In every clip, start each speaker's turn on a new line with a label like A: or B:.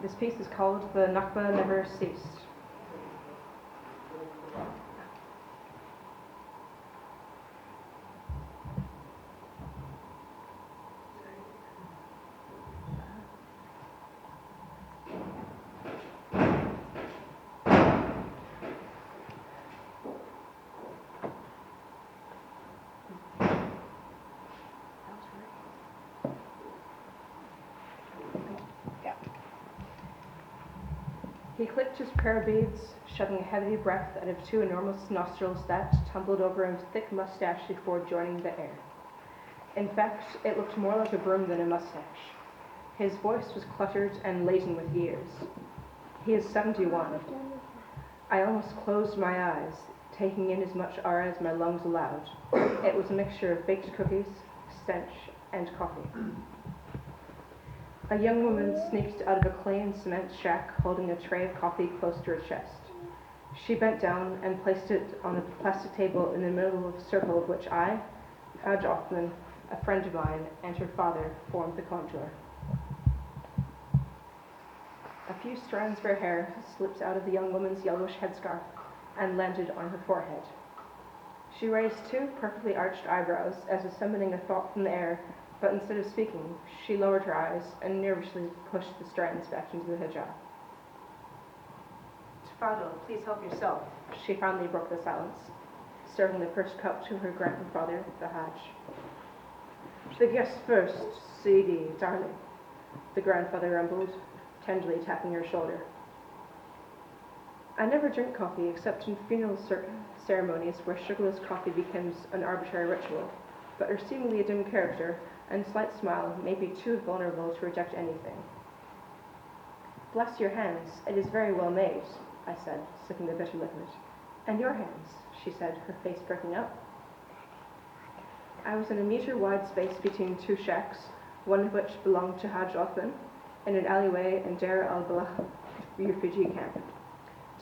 A: This piece is called The Nakba Never Ceased. He clicked his prayer beads, shoving a heavy breath out of two enormous nostrils that tumbled over his thick mustache before joining the air. In fact, it looked more like a broom than a mustache. His voice was cluttered and laden with years. He is 71. I almost closed my eyes, taking in as much air as my lungs allowed. It was a mixture of baked cookies, stench, and coffee. A young woman sneaked out of a clay and cement shack holding a tray of coffee close to her chest. She bent down and placed it on a plastic table in the middle of a circle of which I, Haj Othman, a friend of mine, and her father formed the contour. A few strands of her hair slipped out of the young woman's yellowish headscarf and landed on her forehead. She raised two perfectly arched eyebrows as if summoning a thought from the air, but instead of speaking, she lowered her eyes and nervously pushed the strands back into the hijab. Tafadal, please help yourself. She finally broke the silence, serving the first cup to her grandfather, the Hajj. The guest first, Sidi, darling, the grandfather rumbled, tenderly tapping her shoulder. I never drink coffee except in funeral ceremonies where sugarless coffee becomes an arbitrary ritual, but her seemingly dim character and slight smile made me too vulnerable to reject anything. Bless your hands, it is very well made, I said, sipping the bitter liquid. And your hands, she said, her face perking up. I was in a metre-wide space between two shacks, one of which belonged to Haj Othman, in an alleyway in Deir al-Balah refugee camp.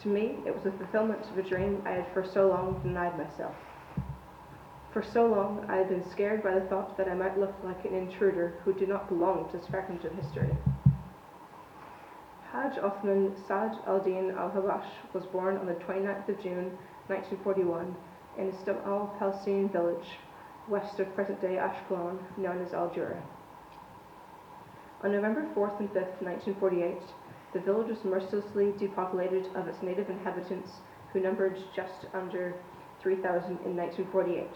A: To me, it was the fulfillment of a dream I had for so long denied myself. For so long, I had been scared by the thought that I might look like an intruder who did not belong to this fragment of history. Haj Othman Saad al-Din al-Habash was born on the 29th of June, 1941, in a small Palestinian village west of present-day Ashkelon, known as Al-Jura. On November 4th and 5th, 1948, the village was mercilessly depopulated of its native inhabitants, who numbered just under 3,000 in 1948.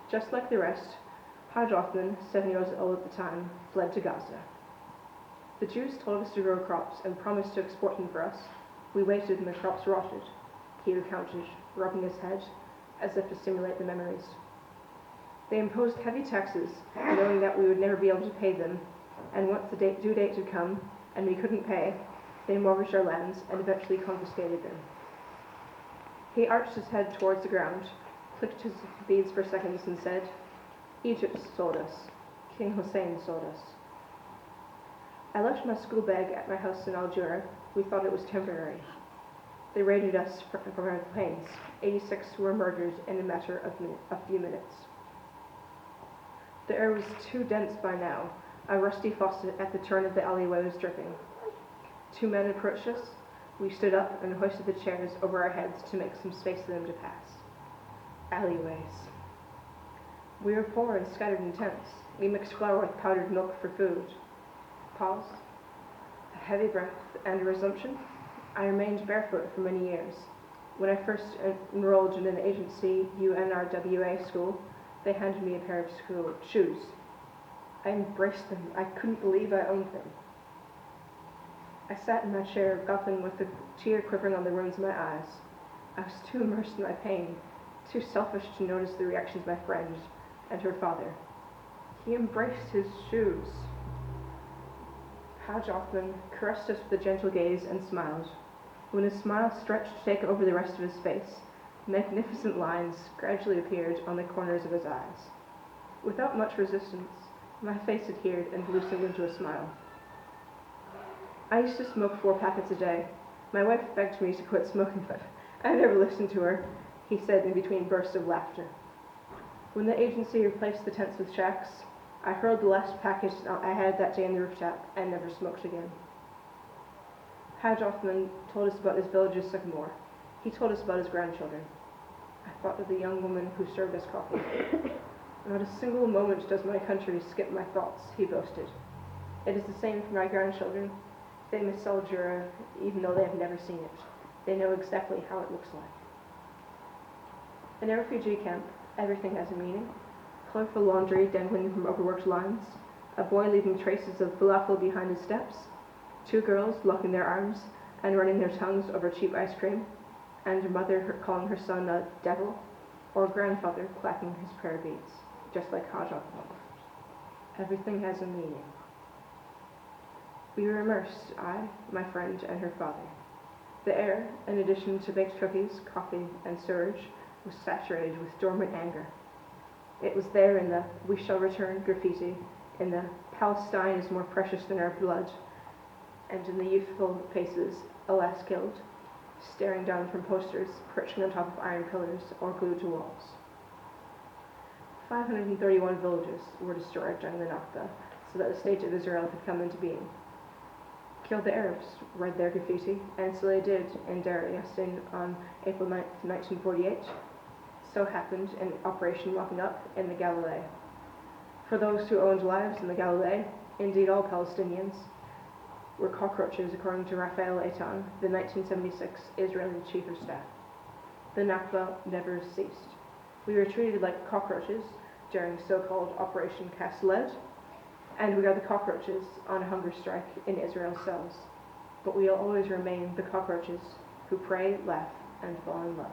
A: Just like the rest, Haj Othman, 7 years old at the time, fled to Gaza. The Jews told us to grow crops and promised to export them for us. We waited and the crops rotted, he recounted, rubbing his head, as if to stimulate the memories. They imposed heavy taxes, knowing that we would never be able to pay them, and once the due date had come, and we couldn't pay, they mortgaged our lands and eventually confiscated them. He arched his head towards the ground, clicked his beads for seconds, and said, Egypt sold us. King Hussein sold us. I left my school bag at my house in Al-Jura. We thought it was temporary. They raided us from our planes. 86 were murdered in a matter of a few minutes. The air was too dense by now. A rusty faucet at the turn of the alleyway was dripping. Two men approached us. We stood up and hoisted the chairs over our heads to make some space for them to pass. Alleyways. We were poor and scattered in tents. We mixed flour with powdered milk for food. Pause. A heavy breath and a resumption. I remained barefoot for many years. When I first enrolled in an agency UNRWA school, they handed me a pair of shoes. I embraced them. I couldn't believe I owned them. I sat in my chair, guffing with the tear quivering on the rims of my eyes. I was too immersed in my pain, too selfish to notice the reactions of my friend and her father. He embraced his shoes. Haj Othman caressed us with a gentle gaze and smiled. When his smile stretched to take over the rest of his face, magnificent lines gradually appeared on the corners of his eyes. Without much resistance, my face adhered and loosened into a smile. I used to smoke 4 packets a day. My wife begged me to quit smoking, but I never listened to her, he said in between bursts of laughter. When the agency replaced the tents with shacks, I hurled the last packet I had that day in the rooftop and never smoked again. Haj Othman told us about his village's sycamore. He told us about his grandchildren. I thought of the young woman who served us coffee. Not a single moment does my country skip my thoughts, he boasted. It is the same for my grandchildren. They miss Al Jura, even though they have never seen it. They know exactly how it looks like. In a refugee camp, everything has a meaning. Colorful laundry dangling from overworked lines, a boy leaving traces of falafel behind his steps, two girls locking their arms and running their tongues over cheap ice cream, and a mother calling her son a devil, or a grandfather clacking his prayer beads, just like Haj Othman. Everything has a meaning. We were immersed, I, my friend, and her father. The air, in addition to baked cookies, coffee, and sewage, was saturated with dormant anger. It was there in the "We shall return" graffiti, in the "Palestine is more precious than our blood," and in the youthful faces, alas killed, staring down from posters perching on top of iron pillars or glued to walls. 531 villages were destroyed during the Nakba, so that the state of Israel could come into being. Kill the Arabs, read their graffiti, and so they did in Deir Yassin on April 9, 1948. So happened in Operation Mopping Up in the Galilee. For those who owned lives in the Galilee, indeed all Palestinians, were cockroaches according to Raphael Eitan, the 1976 Israeli Chief of Staff. The Nakba never ceased. We were treated like cockroaches during so-called Operation Cast Lead, and we are the cockroaches on a hunger strike in Israel's cells. But we'll always remain the cockroaches who pray, laugh, and fall in love.